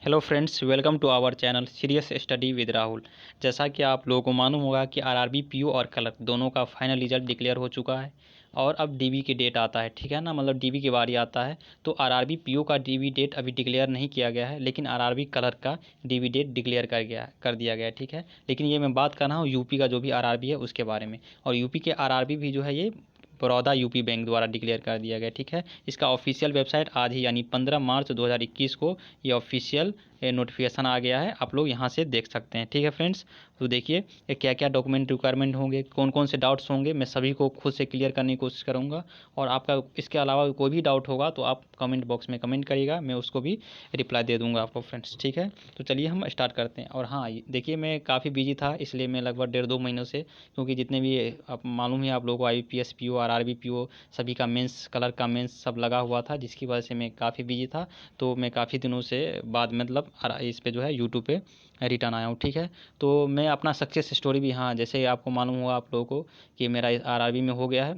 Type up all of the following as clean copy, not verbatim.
Hello friends, welcome to our channel serious study with Rahul. जैसा कि आप लोगों को मालूम होगा कि आरआरबी पीओ और क्लर्क दोनों का फाइनल रिजल्ट डिक्लेयर हो चुका है और अब डीबी की डेट आता है। ठीक है ना, मतलब डीबी की बारी आता है। तो आरआरबी पीओ का डीबी डेट अभी डिक्लेयर नहीं किया गया है, लेकिन आरआरबी क्लर्क का डीबी डेट डिक्लेयर कर दिया गया है। ठीक है, लेकिन ये मैं बात कर रहा हूँ यूपी का जो भी आरआरबी है उसके बारे में। और यूपी के आरआरबी भी जो है ये बड़ौदा यूपी बैंक द्वारा डिक्लेयर कर दिया गया। ठीक है, इसका ऑफिशियल वेबसाइट आज ही यानी 15 मार्च 2021 को ये ऑफिशियल नोटिफिकेशन आ गया है। आप लोग यहाँ से देख सकते हैं। ठीक है फ्रेंड्स, तो देखिए क्या क्या डॉक्यूमेंट रिक्वायरमेंट होंगे, कौन कौन से डाउट्स होंगे, मैं सभी को खुद से क्लियर करने की कोशिश करूँगा। और आपका इसके अलावा कोई भी डाउट होगा तो आप कमेंट बॉक्स में कमेंट करिएगा, मैं उसको भी रिप्लाई दे दूँगा आपको फ्रेंड्स। ठीक है, तो चलिए हम स्टार्ट करते हैं। और हाँ, देखिए मैं काफ़ी बिजी था, इसलिए मैं लगभग 1.5-2 महीनों से, क्योंकि जितने भी आप मालूम है आप लोगों को IBPS PO RRB PO सभी का मेंस, कलर का मेंस सब लगा हुआ था, जिसकी वजह से मैं काफ़ी बिजी था। तो मैं काफ़ी दिनों से बाद मतलब इस पे जो है यूट्यूब पे रिटर्न आया हूँ। ठीक है, तो मैं अपना सक्सेस स्टोरी भी, हाँ जैसे आपको मालूम होगा आप लोगों को कि मेरा आरआरबी में हो गया है,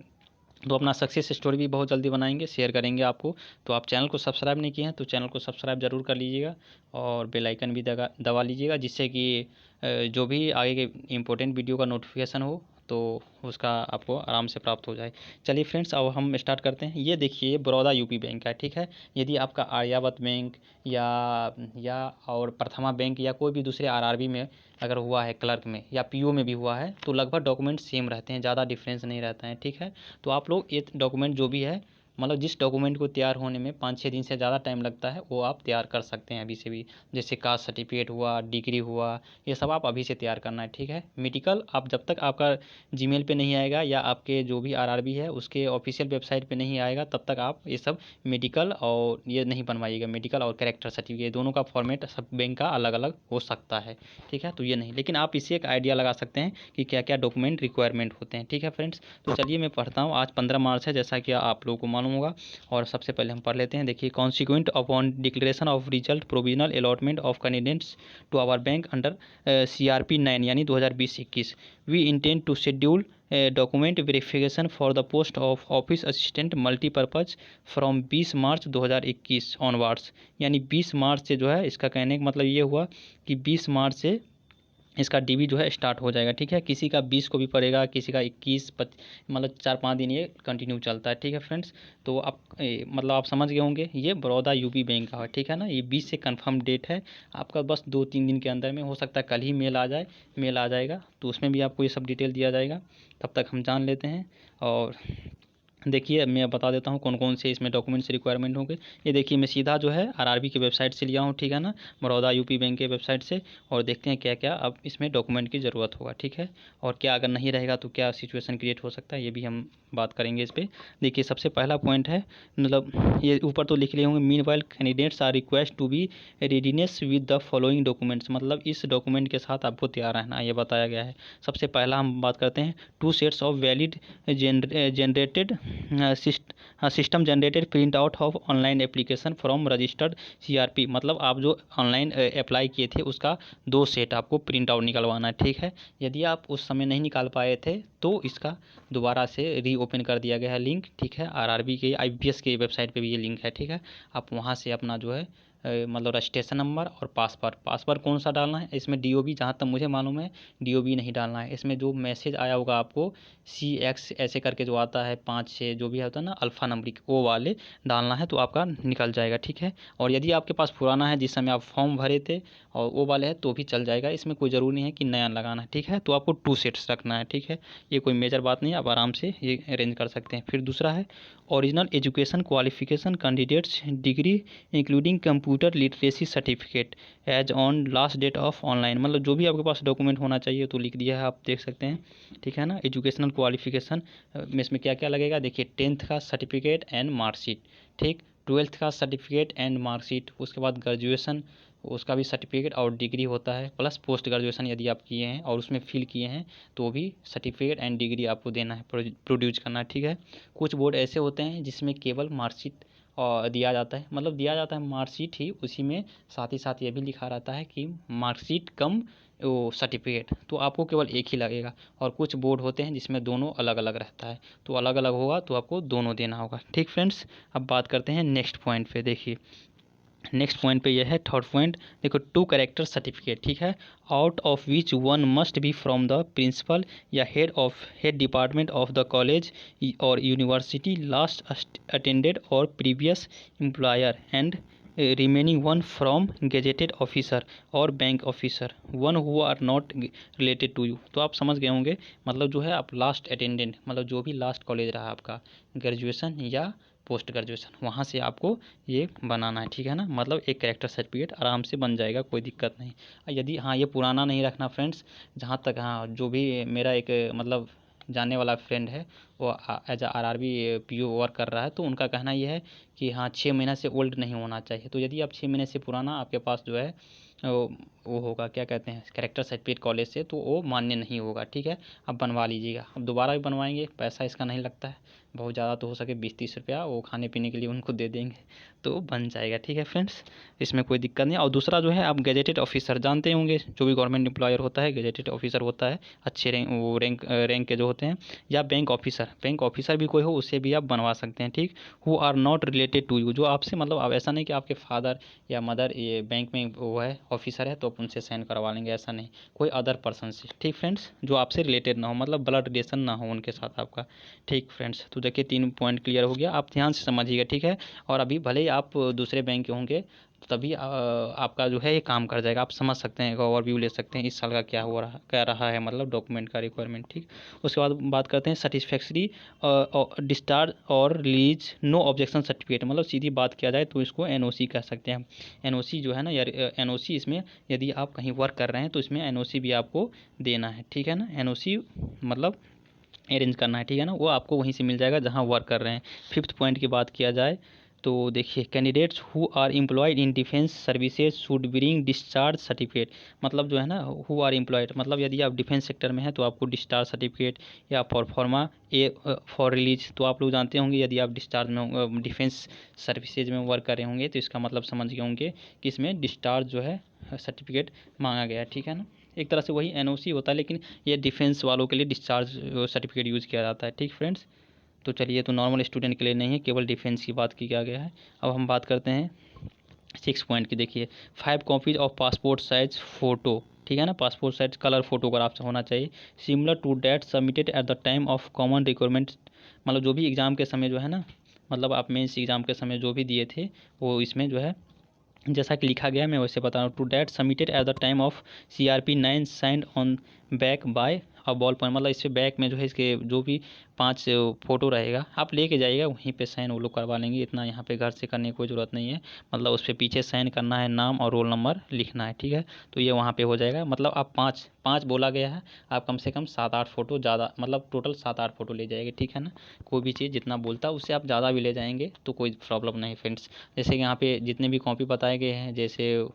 तो अपना सक्सेस स्टोरी भी बहुत जल्दी बनाएंगे, शेयर करेंगे आपको। तो आप चैनल को सब्सक्राइब नहीं किए हैं तो चैनल को सब्सक्राइब ज़रूर कर लीजिएगा और बेल आइकन भी दबा लीजिएगा, जिससे कि जो भी आगे के इम्पोर्टेंट वीडियो का नोटिफिकेशन हो तो उसका आपको आराम से प्राप्त हो जाए। चलिए फ्रेंड्स, अब हम स्टार्ट करते हैं। ये देखिए, ये बड़ौदा यूपी बैंक है। ठीक है, यदि आपका आर्यावर्त बैंक या और प्रथमा बैंक या कोई भी दूसरे आरआरबी में अगर हुआ है, क्लर्क में या पीओ में भी हुआ है, तो लगभग डॉक्यूमेंट सेम रहते हैं, ज़्यादा डिफरेंस नहीं रहता है। ठीक है, तो आप लोग ये डॉक्यूमेंट जो भी है, मतलब जिस डॉक्यूमेंट को तैयार होने में 5-6 दिन से ज़्यादा टाइम लगता है, वो आप तैयार कर सकते हैं अभी से भी। जैसे कास्ट सर्टिफिकेट हुआ, डिग्री हुआ, ये सब आप अभी से तैयार करना है। ठीक है, मेडिकल आप जब तक आपका जीमेल पे नहीं आएगा या आपके जो भी आरआरबी है उसके ऑफिशियल वेबसाइट पे नहीं आएगा, तब तक आप ये सब मेडिकल और ये नहीं बनवाइएगा। मेडिकल और कैरेक्टर सर्टिफिकेट दोनों का फॉर्मेट सब बैंक का अलग अलग हो सकता है। ठीक है, तो ये नहीं, लेकिन आप इससे एक आइडिया लगा सकते हैं कि क्या क्या डॉक्यूमेंट रिक्वायरमेंट होते हैं। ठीक है फ्रेंड्स, तो चलिए मैं पढ़ता हूँ। आज 15 मार्च है, जैसा कि आप लोगों को मालूम होगा। और सबसे पहले हम पढ़ लेते हैं। देखिए, consequent upon declaration of result provisional allotment of candidates to our bank under CRP 9 यानी 2020-21 we intend to schedule document verification for the post of office assistant multipurpose from 20 March 2021 onwards. यानी 20 मार्च से जो है, इसका कहने का मतलब ये हुआ कि 20 मार्च से इसका डीबी जो है स्टार्ट हो जाएगा। ठीक है, किसी का 20 को भी पड़ेगा, किसी का 21, मतलब 4-5 दिन ये कंटिन्यू चलता है। ठीक है फ्रेंड्स, तो आप मतलब आप समझ गए होंगे, ये बड़ौदा यूपी बैंक का है। ठीक है ना, ये 20 से कंफर्म डेट है आपका, बस 2-3 दिन के अंदर में हो सकता है, कल ही मेल आ जाए, मेल आ जाएगा तो उसमें भी आपको ये सब डिटेल दिया जाएगा। तब तक हम जान लेते हैं। और देखिए, मैं बता देता हूँ कौन कौन से इसमें डॉक्यूमेंट्स रिक्वायरमेंट होंगे। ये देखिए, मैं सीधा जो है आरआरबी की वेबसाइट से लिया हूँ। ठीक है ना, बड़ौदा यूपी बैंक के वेबसाइट से। और देखते हैं क्या क्या अब इसमें डॉक्यूमेंट की ज़रूरत होगा। ठीक है, और क्या अगर नहीं रहेगा तो क्या सिचुएशन क्रिएट हो सकता है, ये भी हम बात करेंगे इस पर। देखिए, सबसे पहला पॉइंट है, मतलब ये ऊपर तो लिख लिए होंगे, meanwhile candidates are request to be readiness with the following documents, मतलब इस डॉक्यूमेंट के साथ आपको तैयार रहना है, ये बताया गया है। सबसे पहला हम बात करते हैं, 2 sets of valid generated system generated print out of online application from registered CRP, मतलब आप जो ऑनलाइन अप्लाई किए थे उसका 2 सेट आपको प्रिंट आउट निकलवाना है। ठीक है, यदि आप उस समय नहीं निकाल पाए थे तो इसका दोबारा से रीओपन कर दिया गया है लिंक। ठीक है, आरआरबी के IBPS के वेबसाइट पे भी ये लिंक है। ठीक है, आप वहाँ से अपना जो है मतलब रजिस्ट्रेशन नंबर और पासवर्ड कौन सा डालना है इसमें, DOB, जहाँ तक मुझे मालूम है DOB नहीं डालना है इसमें। जो मैसेज आया होगा आपको CX ऐसे करके जो आता है 5-6 जो भी होता है ना अल्फ़ा नंबरिक, वो वाले डालना है तो आपका निकल जाएगा। ठीक है, और यदि आपके पास पुराना है जिस समय आप फॉर्म भरे थे और वो वाले है तो भी चल जाएगा, इसमें कोई ज़रूरी नहीं है कि नया लगाना है। ठीक है, तो आपको 2 सेट्स रखना है। ठीक है, ये कोई मेजर बात नहीं है, आप आराम से ये अरेंज कर सकते हैं। फिर दूसरा है, original education qualification candidates degree including computer literacy certificate as on last date of online, मतलब जो भी आपके पास डॉक्यूमेंट होना चाहिए तो लिख दिया है, आप देख सकते हैं। ठीक है ना, एजुकेशनल क्वालिफिकेशन में इसमें क्या क्या लगेगा, देखिए 10th का सर्टिफिकेट एंड मार्कशीट, ठीक, 12th का सर्टिफिकेट एंड मार्कशीट, उसके बाद ग्रेजुएशन उसका भी सर्टिफिकेट और डिग्री होता है, प्लस पोस्ट ग्रेजुएशन यदि आप किए हैं और उसमें फिल किए हैं तो भी सर्टिफिकेट एंड डिग्री आपको देना है, प्रोड्यूस करना है। ठीक है, कुछ बोर्ड ऐसे होते हैं जिसमें केवल मार्कशीट और दिया जाता है, मतलब दिया जाता है मार्कशीट ही, उसी में साथ ही साथ ये भी लिखा रहता है कि मार्कशीट कम वो सर्टिफिकेट, तो आपको केवल एक ही लगेगा। और कुछ बोर्ड होते हैं जिसमें दोनों अलग अलग रहता है, तो अलग अलग होगा तो आपको दोनों देना होगा। ठीक फ्रेंड्स, अब बात करते हैं नेक्स्ट पॉइंट पे। देखिए, नेक्स्ट पॉइंट पे यह है थर्ड पॉइंट, देखो 2 कैरेक्टर सर्टिफिकेट, ठीक है, out of which one must be from the principal या head department of the college और यूनिवर्सिटी लास्ट अटेंडेड और previous employer and remaining one from gazetted officer और bank officer one who are not related to you. तो आप समझ गए होंगे, मतलब जो है आप लास्ट अटेंडेंट, मतलब जो भी लास्ट कॉलेज रहा आपका ग्रेजुएशन या पोस्ट ग्रेजुएशन, वहाँ से आपको ये बनाना है, ठीक है ना। मतलब एक कैरेक्टर सर्टिफिकेट आराम से बन जाएगा, कोई दिक्कत नहीं। यदि हाँ ये पुराना नहीं रखना फ्रेंड्स, जहाँ तक हाँ जो भी मेरा एक मतलब जानने वाला फ्रेंड है वो एज RRB PO वर्क कर रहा है, तो उनका कहना ये है कि हाँ 6 महीना से ओल्ड नहीं होना चाहिए। तो यदि आप 6 महीने से पुराना आपके पास जो है वो होगा, क्या कहते हैं, कैरेक्टर सर्टिफिकेट कॉलेज से, तो वो मान्य नहीं होगा, ठीक है। आप बनवा लीजिएगा, अब दोबारा भी बनवाएंगे, पैसा इसका नहीं लगता है बहुत ज़्यादा, तो हो सके 20-30 रुपया वो खाने पीने के लिए उनको दे देंगे तो बन जाएगा, ठीक है फ्रेंड्स, इसमें कोई दिक्कत नहीं। और दूसरा जो है आप गैजेटेड ऑफिसर जानते होंगे, जो भी गवर्नमेंट एम्प्लॉयर होता है गैजेटेड ऑफिसर होता है, अच्छे रैंक के जो होते हैं, या बैंक ऑफिसर भी कोई हो उससे भी आप बनवा सकते हैं, ठीक। Who are not related to you, जो आपसे मतलब आप ऐसा नहीं कि आपके फादर या मदर ये बैंक में वो है ऑफिसर है तो आप उनसे साइन करवा लेंगे, ऐसा नहीं, कोई अदर पर्सन से, ठीक फ्रेंड्स, जो आपसे रिलेटेड ना हो, मतलब ब्लड रिलेशन ना हो उनके साथ आपका, ठीक फ्रेंड्स। तो देखिए 3 पॉइंट क्लियर हो गया, आप ध्यान से समझिएगा, ठीक है। और अभी भले ही आप दूसरे बैंक के होंगे तभी आपका जो है ये काम कर जाएगा, आप समझ सकते हैं, एक ओवरव्यू ले सकते हैं इस साल का क्या रहा है, मतलब डॉक्यूमेंट का रिक्वायरमेंट, ठीक। उसके बाद बात करते हैं सेटिस्फैक्ट्री डिस्चार्ज और रिलीज नो ऑब्जेक्शन सर्टिफिकेट, मतलब सीधी बात किया जाए तो इसको NOC कह सकते हैं। NOC जो है ना यार, NOC इसमें यदि आप कहीं वर्क कर रहे हैं तो इसमें NOC भी आपको देना है, ठीक है ना। NOC मतलब अरेंज करना है, ठीक है ना, वो आपको वहीं से मिल जाएगा जहाँ वर्क कर रहे हैं। फिफ्थ पॉइंट की बात किया जाए तो देखिए candidates who are employed in defence services should bring discharge certificate, मतलब जो है ना हु आर एम्प्लॉयड, मतलब यदि आप डिफेंस सेक्टर में हैं तो आपको डिस्चार्ज सर्टिफिकेट या फॉर्मा ए फॉर रिलीज, तो आप लोग जानते होंगे यदि आप डिस्चार्ज में डिफेंस सर्विसेज में वर्क कर रहे होंगे तो इसका मतलब समझ गए होंगे कि इसमें डिस्चार्ज जो है सर्टिफिकेट मांगा गया है, ठीक है ना। एक तरह से वही NOC होता है, लेकिन ये डिफेंस वालों के लिए डिस्चार्ज सर्टिफिकेट यूज़ किया जाता है, ठीक फ्रेंड्स। तो चलिए, तो नॉर्मल स्टूडेंट के लिए नहीं है, केवल डिफेंस की बात की गया है। अब हम बात करते हैं 6 पॉइंट की, देखिए 5 copies of passport size photo, ठीक है ना, पासपोर्ट साइज कलर फोटोग्राफ होना चाहिए, similar to that submitted at the time of common requirement, मतलब जो भी एग्ज़ाम के समय जो है ना, मतलब आप मेंस एग्ज़ाम के समय जो भी दिए थे वो इसमें जो है जैसा कि लिखा गया मैं वैसे बता रहा हूँ। To that submitted at the time of CRP 9 signed on back by a ball point, मतलब इससे बैक में जो है इसके जो भी 5 फोटो रहेगा आप लेके जाइएगा, वहीं पे साइन वो लोग करवा लेंगे, इतना यहाँ पे घर से करने की कोई ज़रूरत नहीं है, मतलब उस पर पीछे साइन करना है, नाम और रोल नंबर लिखना है, ठीक है। तो ये वहाँ पे हो जाएगा, मतलब आप पाँच पाँच बोला गया है, आप कम से कम 7-8 फ़ोटो ज़्यादा, मतलब टोटल 7-8 फ़ोटो ले जाएंगे, ठीक है ना। कोई भी चीज़ जितना बोलता है उससे आप ज़्यादा भी ले जाएंगे तो कोई प्रॉब्लम नहीं फ्रेंड्स। जैसे कि यहाँ पे जितने भी कॉपी बताए गए हैं, जैसे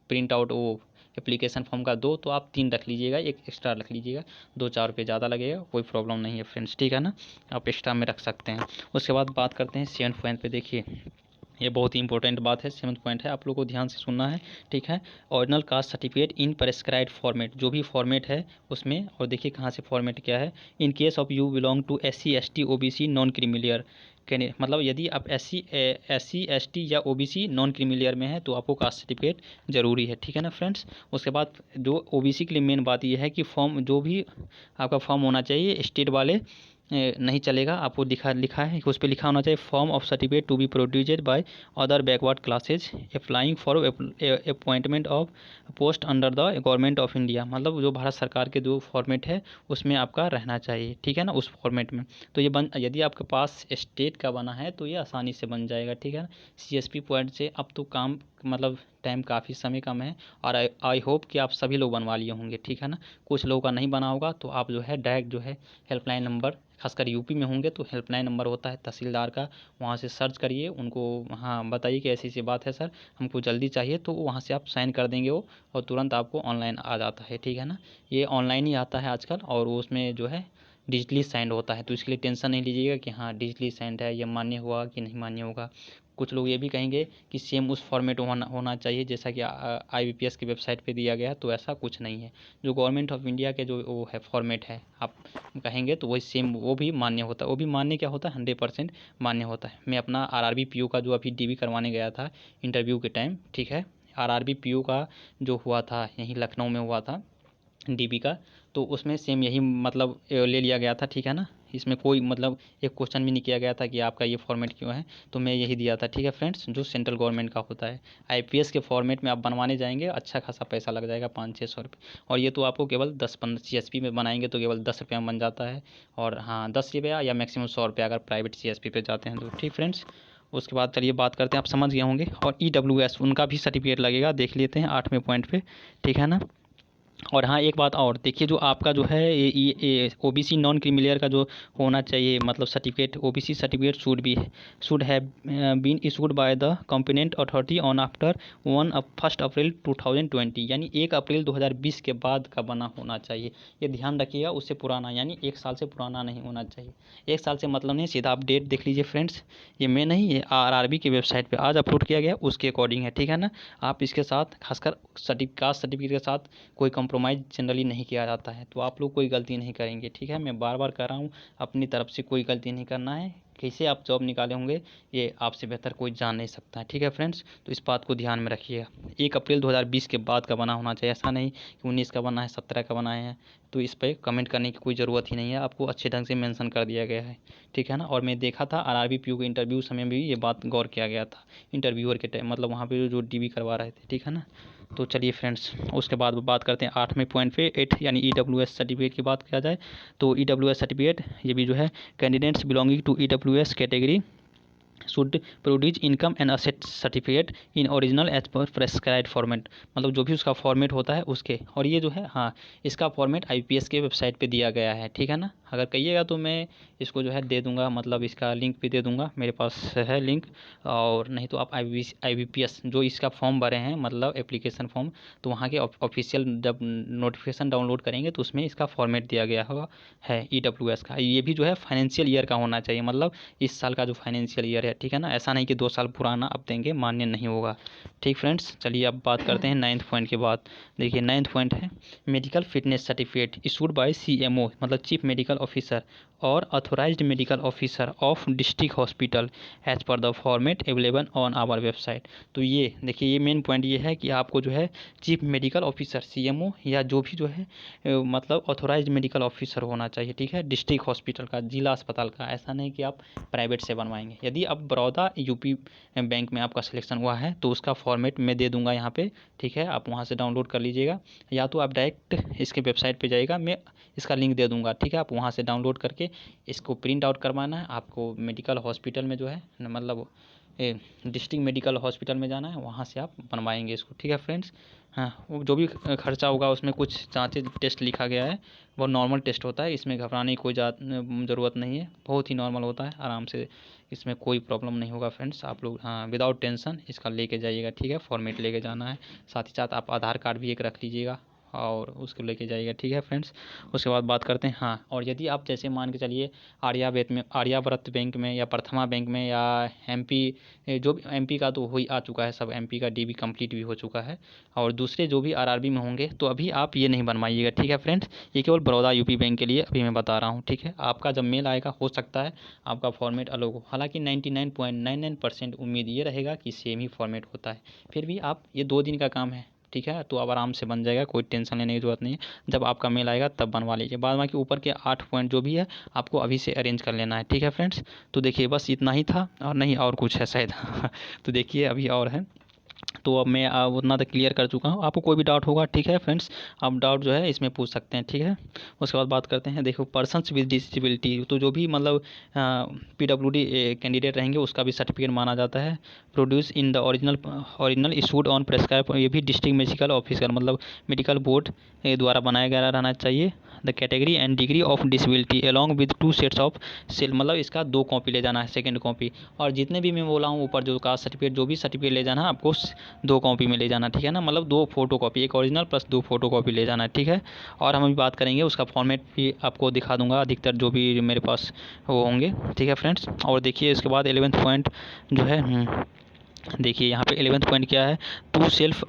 प्रिंट आउट वो एप्लीकेशन फॉर्म का 2, तो आप 3 रख लीजिएगा, एक एक्स्ट्रा रख लीजिएगा, 2-4 रुपये ज़्यादा लगेगा, कोई प्रॉब्लम नहीं है फ्रेंड्स, ठीक है ना, आप एक्स्ट्रा में रख सकते हैं। उसके बाद बात करते हैं 7 पॉइंट पे, देखिए ये बहुत ही इंपॉर्टेंट बात है, 7 पॉइंट है, आप लोग को ध्यान से सुनना है, ठीक है। Original caste certificate in prescribed format, जो भी फॉर्मेट है उसमें, और देखिए कहाँ से फॉर्मेट क्या है, in case of you belong to SC ST OBC non creamy layer, मतलब यदि आप SC ST या OBC नॉन क्रीमिलियर में है तो आपको कास्ट सर्टिफिकेट ज़रूरी है, ठीक है ना फ्रेंड्स। उसके बाद जो OBC के लिए मेन बात यह है कि फॉर्म जो भी आपका फॉर्म होना चाहिए स्टेट वाले नहीं चलेगा, आपको लिखा है उस पर लिखा होना चाहिए form of certificate to be produced by other backward classes applying for appointment of post under the government of India, मतलब जो भारत सरकार के जो फॉर्मेट है उसमें आपका रहना चाहिए, ठीक है ना, उस फॉर्मेट में। तो ये यदि आपके पास स्टेट का बना है तो ये आसानी से बन जाएगा, ठीक है ना। CSP पॉइंट से अब तो काम मतलब टाइम काफ़ी समय कम है, और आई होप कि आप सभी लोग बनवा लिए होंगे, ठीक है ना। कुछ लोगों का नहीं बना होगा तो आप जो है डायरेक्ट जो है हेल्पलाइन नंबर, खासकर यूपी में होंगे तो हेल्पलाइन नंबर होता है तहसीलदार का, वहाँ से सर्च करिए, उनको हाँ बताइए कि ऐसी ऐसी बात है सर, हमको जल्दी चाहिए, तो वहाँ से आप साइन कर देंगे वो, और तुरंत आपको ऑनलाइन आ जाता है, ठीक है ना। ये ऑनलाइन ही आता है आजकल, और उसमें जो है डिजिटली साइंड होता है, तो इसके लिए टेंशन नहीं लीजिएगा कि हाँ डिजिटली साइंड है, ये मान्य हुआ कि नहीं मान्य होगा, कुछ लोग ये भी कहेंगे कि सेम उस फॉर्मेट होना चाहिए जैसा कि IBPS की वेबसाइट पे दिया गया है, तो ऐसा कुछ नहीं है। जो गवर्नमेंट ऑफ इंडिया के जो वो है फॉर्मेट है आप कहेंगे तो वही सेम वो भी मान्य होता है। वो भी मान्य क्या होता है, 100% मान्य होता है। मैं अपना RRB PO का जो अभी DB करवाने गया था इंटरव्यू के टाइम, ठीक है, RRB PO का जो हुआ था यहीं लखनऊ में हुआ था DB का, तो उसमें सेम यही मतलब ले लिया गया था, ठीक है ना। इसमें कोई मतलब एक क्वेश्चन भी नहीं किया गया था कि आपका ये फॉर्मेट क्यों है, तो मैं यही दिया था, ठीक है फ्रेंड्स, जो सेंट्रल गवर्नमेंट का होता है। IPS के फॉर्मेट में आप बनवाने जाएंगे अच्छा खासा पैसा लग जाएगा, 500-600 रुपये, और ये तो आपको केवल 10-15 CSP में बनाएंगे तो केवल 10 रुपये में बन जाता है, और हाँ 10 रुपया या मैक्सिमम 100 रुपये अगर प्राइवेट CSP पे जाते हैं तो, ठीक फ्रेंड्स। उसके बाद चलिए बात करते हैं, आप समझ गए होंगे। और EWS उनका भी सर्टिफिकेट लगेगा, देख लेते हैं 8वें पॉइंट पे, ठीक है ना। और हाँ एक बात और देखिए, जो आपका जो है ये OBC नॉन क्रीमिलियर का जो होना चाहिए मतलब certificate, OBC certificate should have been issued by the competent authority on after 1 April 2020, यानी 1 अप्रैल 2020 के बाद का बना होना चाहिए। ये ध्यान रखिएगा, उससे पुराना यानी 1 साल से पुराना नहीं होना चाहिए। 1 साल से मतलब नहीं, सीधा आप डेट देख लीजिए फ्रेंड्स, ये मैं नहीं, ये RRB की वेबसाइट पर आज अपलोड किया गया उसके अकॉर्डिंग है, ठीक है ना। आप इसके साथ खासकर कास्ट सर्टिफिकेट के साथ कोई कंप्रोमाइज़ जनरली नहीं किया जाता है, तो आप लोग कोई गलती नहीं करेंगे, ठीक है। मैं बार बार कह रहा हूँ, अपनी तरफ से कोई गलती नहीं करना है। कैसे आप जॉब निकाले होंगे ये आपसे बेहतर कोई जान नहीं सकता है, ठीक है फ्रेंड्स। तो इस बात को ध्यान में रखिएगा, 1 अप्रैल 2020 के बाद का बना होना चाहिए, ऐसा नहीं कि 19 का बना है, 17 का बनाए हैं, तो इस पर कमेंट करने की कोई ज़रूरत ही नहीं है, आपको अच्छे ढंग से मेंशन कर दिया गया है, ठीक है ना। और मैं देखा था RRB PO के इंटरव्यू समय भी ये बात गौर किया गया था, इंटरव्यूअर के टाइम, मतलब वहाँ पे जो DB करवा रहे थे, ठीक है ना। तो चलिए फ्रेंड्स, उसके बाद बात करते हैं 8वें पॉइंट पे, 8 यानी EWS सर्टिफिकेट की बात किया जाए तो EWS सर्टिफिकेट ये भी जो है, candidates belonging to EWS category should produce income and asset certificate in original as per prescribed format, मतलब जो भी उसका फॉर्मेट होता है उसके। और ये जो है हाँ, इसका फॉर्मेट IPS के वेबसाइट पे दिया गया है, ठीक है ना। अगर कहिएगा तो मैं इसको जो है दे दूंगा, मतलब इसका लिंक भी दे दूंगा, मेरे पास है लिंक। और नहीं तो आप IBPS जो इसका फॉर्म भरे हैं मतलब एप्लीकेशन फॉर्म, तो वहाँ के ऑफिशियल जब नोटिफिकेशन डाउनलोड करेंगे तो उसमें इसका फॉर्मेट दिया गया हुआ है EWS का। ये भी जो है फाइनेंशियल ईयर का होना चाहिए, मतलब इस साल का जो फाइनेंशियल ईयर है, ठीक है ना। ऐसा नहीं कि 2 साल पुराना अब देंगे, मान्य नहीं होगा, ठीक फ्रेंड्स। चलिए अब बात करते हैं 9th पॉइंट के बाद। देखिए 9th पॉइंट है, medical fitness certificate issued by CMO मतलब चीफ मेडिकल ऑफिसर और authorized medical officer of district hospital as per the format available on our website. तो ये देखिए, ये मेन पॉइंट ये है कि आपको जो है चीफ मेडिकल ऑफिसर CMO या जो भी जो है मतलब अथोराइज्ड मेडिकल ऑफिसर होना चाहिए, ठीक है, डिस्ट्रिक्ट हॉस्पिटल का, जिला अस्पताल का। ऐसा नहीं कि आप प्राइवेट से बनवाएंगे। यदि अब बड़ौदा UP बैंक में आपका सिलेक्शन हुआ है तो उसका फॉर्मेट मैं दे दूंगा यहाँ पे, ठीक है, आप वहाँ से डाउनलोड कर लीजिएगा, या तो आप डायरेक्ट इसके वेबसाइट पे जाइएगा, मैं इसका लिंक दे दूंगा, ठीक है, आप वहाँ से डाउनलोड करके इसको प्रिंट आउट करवाना है आपको। मेडिकल हॉस्पिटल में जो है मतलब डिस्ट्रिक्ट मेडिकल हॉस्पिटल में जाना है, वहाँ से आप बनवाएंगे इसको, ठीक है फ्रेंड्स। हाँ, वो जो भी खर्चा होगा उसमें कुछ जाँचें टेस्ट लिखा गया है, वो नॉर्मल टेस्ट होता है, इसमें घबराने की कोई ज़रूरत नहीं है, बहुत ही नॉर्मल होता है, आराम से, इसमें कोई प्रॉब्लम नहीं होगा फ्रेंड्स। आप लोग हाँ विदाउट टेंशन इसका लेके जाइएगा, ठीक है, फॉर्मेट लेके जाना है, साथ ही साथ आप आधार कार्ड भी एक रख लीजिएगा और उसको लेके जाइएगा, ठीक है फ्रेंड्स। उसके बाद बात करते हैं हाँ, और यदि आप जैसे मान के चलिए आर्यावर्त बैंक में या प्रथमा बैंक में या MP, जो भी MP का तो आ चुका है सब, MP का DB कंप्लीट भी हो चुका है, और दूसरे जो भी RRB में होंगे तो अभी आप ये नहीं बनवाइएगा, ठीक है फ्रेंड्स। ये केवल बड़ौदा UP बैंक के लिए अभी मैं बता रहा हूँ, ठीक है। आपका जब मेल आएगा हो सकता है आपका फॉर्मेट अलग हो, हालांकि 99.99% उम्मीद ये रहेगा कि सेम ही फॉर्मेट होता है। फिर भी आप, ये 2 दिन का काम है, ठीक है, तो अब आराम से बन जाएगा, कोई टेंशन लेने की ज़रूरत नहीं है। जब आपका मेल आएगा तब बनवा लीजिए, बाद बाकी ऊपर के 8 पॉइंट जो भी है आपको अभी से अरेंज कर लेना है, ठीक है फ्रेंड्स। तो देखिए बस इतना ही था, और नहीं और कुछ है शायद तो देखिए अभी और है, तो अब मैं उतना तक क्लियर कर चुका हूँ। आपको कोई भी डाउट होगा, ठीक है फ्रेंड्स, आप डाउट जो है इसमें पूछ सकते हैं, ठीक है। उसके बाद बात करते हैं, देखो पर्सन्स विद डिसेबिलिटी, तो जो भी मतलब PWD कैंडिडेट रहेंगे उसका भी सर्टिफिकेट माना जाता है। Produce in the original issued on prescribe, ये भी डिस्ट्रिक्ट मेडिकल ऑफिसर मतलब मेडिकल बोर्ड द्वारा बनाया गया रहना चाहिए। The category and degree of disability along with 2 sets of cell, मतलब इसका 2 कॉपी ले जाना है, सेकंड कॉपी। और जितने भी मैं बोला हूँ ऊपर जो कास्ट सर्टिफिकेट जो भी सर्टिफिकेट ले जाना है आपको 2 कॉपी में ले जाना, ठीक है ना, मतलब 2 फोटो कॉपी, एक ओरिजिनल प्लस 2 फोटो कॉपी ले जाना है, ठीक है। और हम अभी बात करेंगे उसका फॉर्मेट भी आपको दिखा दूंगा, अधिकतर जो भी मेरे पास वो होंगे, ठीक है फ्रेंड्स। और देखिए इसके बाद 11th पॉइंट जो है देखिए यहाँ पे 11th पॉइंट क्या है, 2 self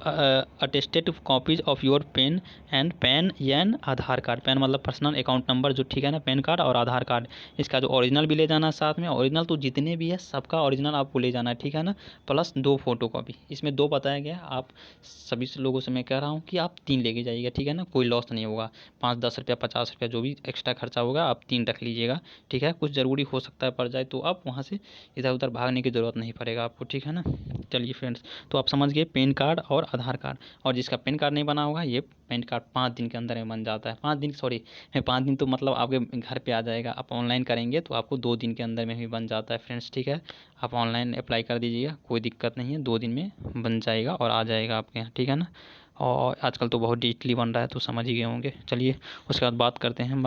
attested copies of your pen and PAN and Aadhaar card, PAN मतलब पर्सनल अकाउंट नंबर जो, ठीक है ना, पैन कार्ड और आधार कार्ड, इसका जो ओरिजिनल भी ले जाना है साथ में, ओरिजिनल तो जितने भी है सबका ओरिजिनल आपको ले जाना है, ठीक है ना, प्लस 2 फोटो कॉपी, इसमें 2 बताया गया। आप सभी लोगों से मैं कह रहा हूँ कि आप 3 लेके जाइएगा, ठीक है ना, कोई लॉस नहीं होगा, 5-10 रुपया 50 रुपया जो भी एक्स्ट्रा खर्चा होगा आप 3 रख लीजिएगा, ठीक है। कुछ ज़रूरी हो सकता है पड़ जाए तो आप वहाँ से इधर उधर भागने की ज़रूरत नहीं पड़ेगा आपको, ठीक है ना। चलिए फ्रेंड्स, तो आप समझ गए पैन कार्ड और आधार कार्ड। और जिसका पैन कार्ड नहीं बना होगा ये पैन कार्ड 5 दिन के अंदर में बन जाता है, 5 दिन सॉरी 5 दिन तो मतलब आपके घर पे आ जाएगा, आप ऑनलाइन करेंगे तो आपको 2 दिन के अंदर में भी बन जाता है फ्रेंड्स, ठीक है। आप ऑनलाइन अप्लाई कर दीजिएगा, कोई दिक्कत नहीं है, 2 दिन में बन जाएगा और आ जाएगा आपके यहाँ, ठीक है ना। और आजकल तो बहुत डिजिटली बन रहा है तो समझ ही गए होंगे। चलिए उसके बाद बात करते हैं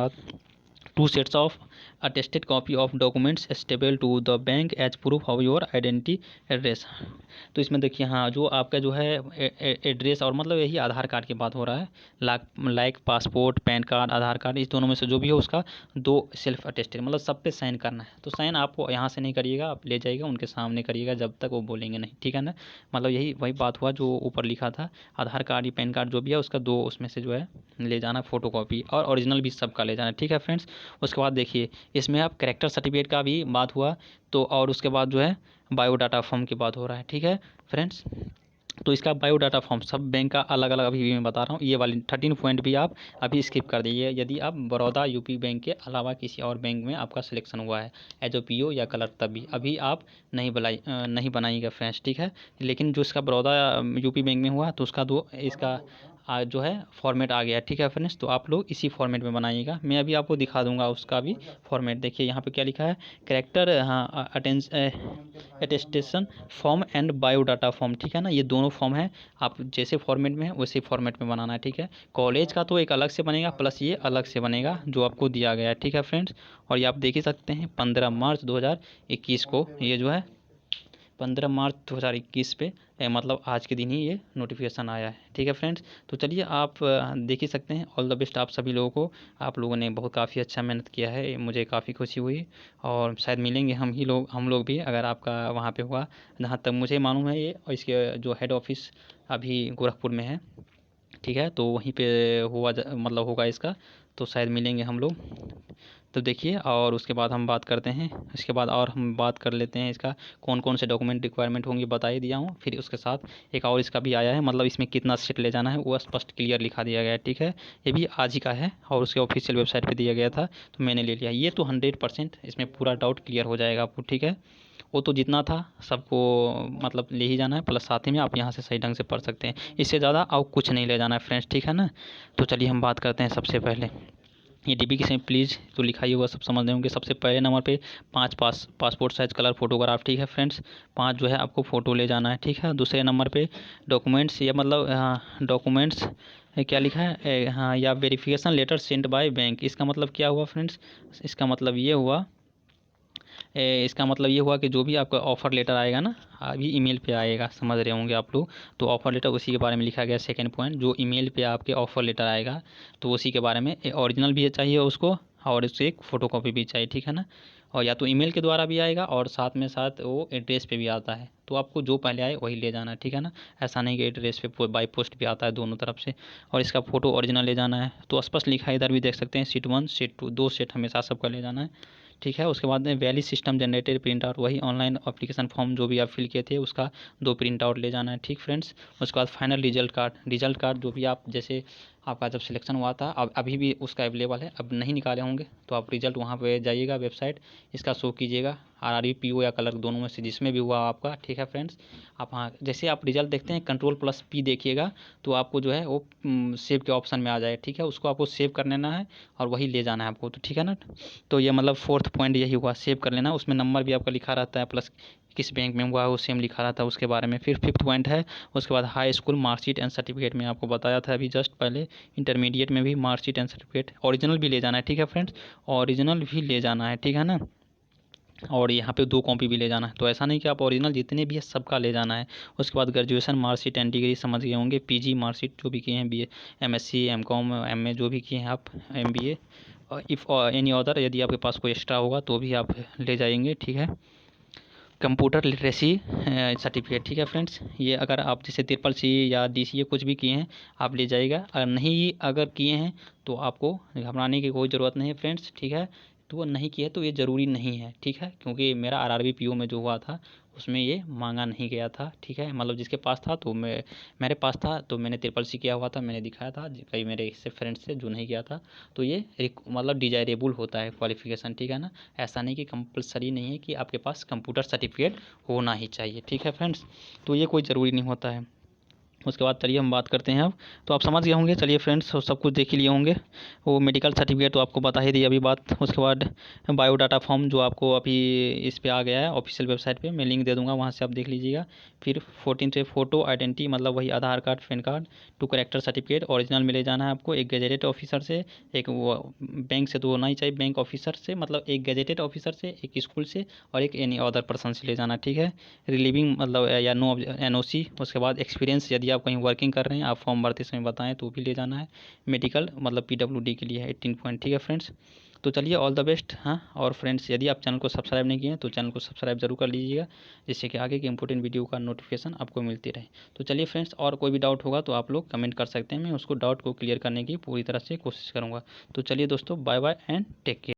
2 sets of attested copy of documents stable to the bank as proof of your identity address. तो इसमें देखिए हाँ, जो आपका जो है एड्रेस और मतलब यही आधार कार्ड की बात हो रहा है, लाइक पासपोर्ट, पैन कार्ड, आधार कार्ड, इस दोनों में से जो भी हो उसका 2 सेल्फ अटेस्टेड, मतलब सब पे साइन करना है। तो साइन आपको यहाँ से नहीं करिएगा, आप ले जाइएगा उनके सामने करिएगा जब तक वो बोलेंगे नहीं, ठीक है ना। मतलब यही वही बात हुआ जो ऊपर लिखा था, आधार कार्ड या पैन कार्ड जो भी है उसका 2 उसमें से जो है ले जाना फोटो कॉपी, और ओरिजिनल भी सबका ले जाना, ठीक है फ्रेंड्स। उसके बाद देखिए इसमें आप कैरेक्टर सर्टिफिकेट का भी बात हुआ तो, और उसके बाद जो है बायोडाटा फॉर्म की बात हो रहा है, ठीक है फ्रेंड्स। तो इसका बायोडाटा फॉर्म सब बैंक का अलग अलग अभी भी मैं बता रहा हूँ, ये वाली 13 पॉइंट भी आप अभी स्किप कर दीजिए यदि आप बड़ौदा यूपी बैंक के अलावा किसी और बैंक में आपका सिलेक्शन हुआ है एज ओ पीओ या क्लर्क, तभी अभी आप नहीं बनाइएगा फ्रेंड्स, ठीक है। लेकिन जो इसका बड़ौदा यूपी बैंक में हुआ तो उसका इसका जो है फॉर्मेट आ गया, ठीक है फ्रेंड्स। तो आप लोग इसी फॉर्मेट में बनाइएगा, मैं अभी आपको दिखा दूंगा उसका भी फॉर्मेट। देखिए यहाँ पे क्या लिखा है, कैरेक्टर हाँ attestation form and biodata form, ठीक है ना, ये दोनों फॉर्म है, आप जैसे फॉर्मेट में है वैसे फॉर्मेट में बनाना है, ठीक है। कॉलेज का तो एक अलग से बनेगा प्लस ये अलग से बनेगा जो आपको दिया गया है, ठीक है फ्रेंड्स। और ये आप देख ही सकते हैं 15 मार्च 2021 को ये जो है 15 मार्च 2021 पे मतलब आज के दिन ही ये नोटिफिकेशन आया है, ठीक है फ्रेंड्स। तो चलिए आप देख ही सकते हैं, ऑल द बेस्ट आप सभी लोगों को, आप लोगों ने बहुत काफ़ी अच्छा मेहनत किया है, मुझे काफ़ी खुशी हुई। और शायद मिलेंगे हम लोग भी अगर आपका वहाँ पे हुआ, जहाँ तक मुझे मालूम है ये, और इसके जो हेड ऑफिस अभी गोरखपुर में है, ठीक है, तो वहीं पे मतलब होगा इसका, तो शायद मिलेंगे हम लोग। तो देखिए और उसके बाद हम बात करते हैं, इसके बाद और हम बात कर लेते हैं इसका कौन कौन से डॉक्यूमेंट रिक्वायरमेंट होंगे बता ही दिया हूँ। फिर उसके साथ एक और इसका भी आया है, मतलब इसमें कितना सीट ले जाना है वो स्पष्ट क्लियर लिखा दिया गया है, ठीक है। ये भी आज ही का है और उसके ऑफिशियल वेबसाइट पर दिया गया था तो मैंने ले लिया। ये तो 100% इसमें पूरा डाउट क्लियर हो जाएगा आपको, ठीक है। वो तो जितना था सबको मतलब ले ही जाना है, प्लस साथ ही में आप यहाँ से सही ढंग से पढ़ सकते हैं, इससे ज़्यादा और कुछ नहीं ले जाना है फ्रेंड्स, ठीक है ना। तो चलिए हम बात करते हैं सबसे पहले ये डीबी की प्लीज़ तो लिखा ही होगा, सब समझ रहे होंगे। सबसे पहले नंबर पे 5 पासपोर्ट साइज़ कलर फोटोग्राफ, ठीक है फ्रेंड्स, 5 जो है आपको फ़ोटो ले जाना है, ठीक है। दूसरे नंबर पे डॉक्यूमेंट्स, या मतलब डॉक्यूमेंट्स क्या लिखा है हाँ, या verification letter send by bank, इसका मतलब क्या हुआ फ्रेंड्स, इसका मतलब ये हुआ कि जो भी आपका ऑफ़र लेटर आएगा ना, अभी ईमेल पे आएगा, समझ रहे होंगे आप लोग, तो ऑफ़र लेटर उसी के बारे में लिखा गया। सेकंड पॉइंट, जो ईमेल पे आपके ऑफ़र लेटर आएगा तो उसी के बारे में ओरिजिनल भी चाहिए उसको, और उससे एक फ़ोटोकॉपी भी चाहिए, ठीक है ना। और या तो ईमेल के द्वारा भी आएगा और साथ में साथ वो एड्रेस पे भी आता है, तो आपको जो पहले आए वही ले जाना है, ठीक है ना। ऐसा नहीं कि एड्रेस पे बाई पोस्ट भी आता है दोनों तरफ से। और इसका फ़ोटो ओरिजिनल ले जाना है, तो स्पष्ट लिखा है, इधर भी देख सकते हैं, सीट 1 सीट 2 2 सेट हमेशा सबका ले जाना है, ठीक है। उसके बाद में valid system generated print out, वही ऑनलाइन एप्लीकेशन फॉर्म जो भी आप फिल किए थे उसका 2 प्रिंट आउट ले जाना है, ठीक फ्रेंड्स। उसके बाद फाइनल रिजल्ट कार्ड जो भी आप जैसे आपका जब सिलेक्शन हुआ था, अब अभी भी उसका अवेलेबल है, अब नहीं निकाले होंगे तो आप रिजल्ट वहाँ पे जाइएगा वेबसाइट, इसका शो कीजिएगा, आरआरबी पीओ या क्लर्क दोनों में से जिसमें भी हुआ आपका, ठीक है फ्रेंड्स। आप हाँ जैसे आप रिजल्ट देखते हैं Ctrl+P देखिएगा तो आपको जो है वो सेव के ऑप्शन में आ जाए, ठीक है, उसको आपको सेव कर लेना है और वही ले जाना है आपको, तो ठीक है ना। तो ये मतलब 4th पॉइंट यही हुआ, सेव कर लेना, उसमें नंबर भी आपका लिखा रहता है प्लस किस बैंक में हुआ है वो सेम लिखा रहता है उसके बारे में। फिर 5th पॉइंट है उसके बाद high school marksheet and certificate में आपको बताया था अभी जस्ट पहले, इंटरमीडिएट में भी मार्कशीट एंड सर्टिफिकेट ओरिजिनल भी ले जाना है, ठीक है फ्रेंड्स, ओरिजिनल भी ले जाना है, ठीक है ना। और यहाँ पे 2 कॉपी भी ले जाना है, तो ऐसा नहीं कि आप ओरिजिनल जितने भी है सबका ले जाना है। उसके बाद ग्रेजुएशन मार्कशीट एंड डिग्री समझ गए होंगे, पीजी मार्कशीट जो भी किए हैं, बीए, एमएससी, एमकॉम, एमए जो भी किए हैं आप, एमबीए, इफ़ एनी अदर यदि आपके पास कोई एक्स्ट्रा होगा तो भी आप ले जाएंगे, ठीक है। कंप्यूटर लिटरेसी सर्टिफिकेट, ठीक है फ्रेंड्स, ये अगर आप जैसे CCC या DCA कुछ भी किए हैं आप ले जाइएगा, अगर नहीं अगर किए हैं तो आपको घबराने की कोई ज़रूरत नहीं है फ्रेंड्स, ठीक है। तो वो नहीं किया तो ये ज़रूरी नहीं है, ठीक है, क्योंकि मेरा RRB PO में जो हुआ था उसमें ये मांगा नहीं गया था, ठीक है, मतलब जिसके पास था तो मेरे पास था तो मैंने CCC किया हुआ था, मैंने दिखाया था, कई मेरे इससे फ्रेंड्स से जो नहीं किया था, तो ये मतलब डिजायरेबल होता है क्वालिफिकेशन, ठीक है ना। ऐसा नहीं कि कंपलसरी नहीं है कि आपके पास कंप्यूटर सर्टिफिकेट होना ही चाहिए, ठीक है फ्रेंड्स, तो ये कोई ज़रूरी नहीं होता है। उसके बाद चलिए हम बात करते हैं अब, तो आप समझ गए होंगे, चलिए फ्रेंड्स सब कुछ देख ही लिए होंगे। वो मेडिकल सर्टिफिकेट तो आपको बता ही दी अभी बात। उसके बाद बायोडाटा फॉर्म जो आपको अभी इस पे आ गया है ऑफिशियल वेबसाइट पे, मैं लिंक दे दूंगा, वहाँ से आप देख लीजिएगा। फिर 14 से फ़ोटो आइडेंटिटी मतलब वही Aadhaar card, PAN card, 2 character certificate original में ले जाना है आपको, एक गजेटेड ऑफिसर से, एक वो बैंक से तो होना ही चाहिए, बैंक ऑफिसर से मतलब एक गजेटेड ऑफिसर से, एक स्कूल से और एक एनी अदर पर्सन से ले जाना, ठीक है। रिलीविंग मतलब या नो NOC। उसके बाद एक्सपीरियंस यदि आप कहीं वर्किंग कर रहे हैं, आप फॉर्म भरते समय बताएं तो भी ले जाना है। मेडिकल मतलब PWD के लिए है 18 पॉइंट, ठीक है फ्रेंड्स। तो चलिए ऑल द बेस्ट। हाँ, और फ्रेंड्स यदि आप चैनल को सब्सक्राइब नहीं किए हैं तो चैनल को सब्सक्राइब जरूर कर लीजिएगा, जिससे कि आगे की इंपॉर्टेंट वीडियो का नोटिफिकेशन आपको मिलती रहे। तो चलिए फ्रेंड्स, और कोई भी डाउट होगा तो आप लोग कमेंट कर सकते हैं, मैं उसको डाउट को क्लियर करने की पूरी तरह से कोशिश करूँगा। तो चलिए दोस्तों, bye bye and take care.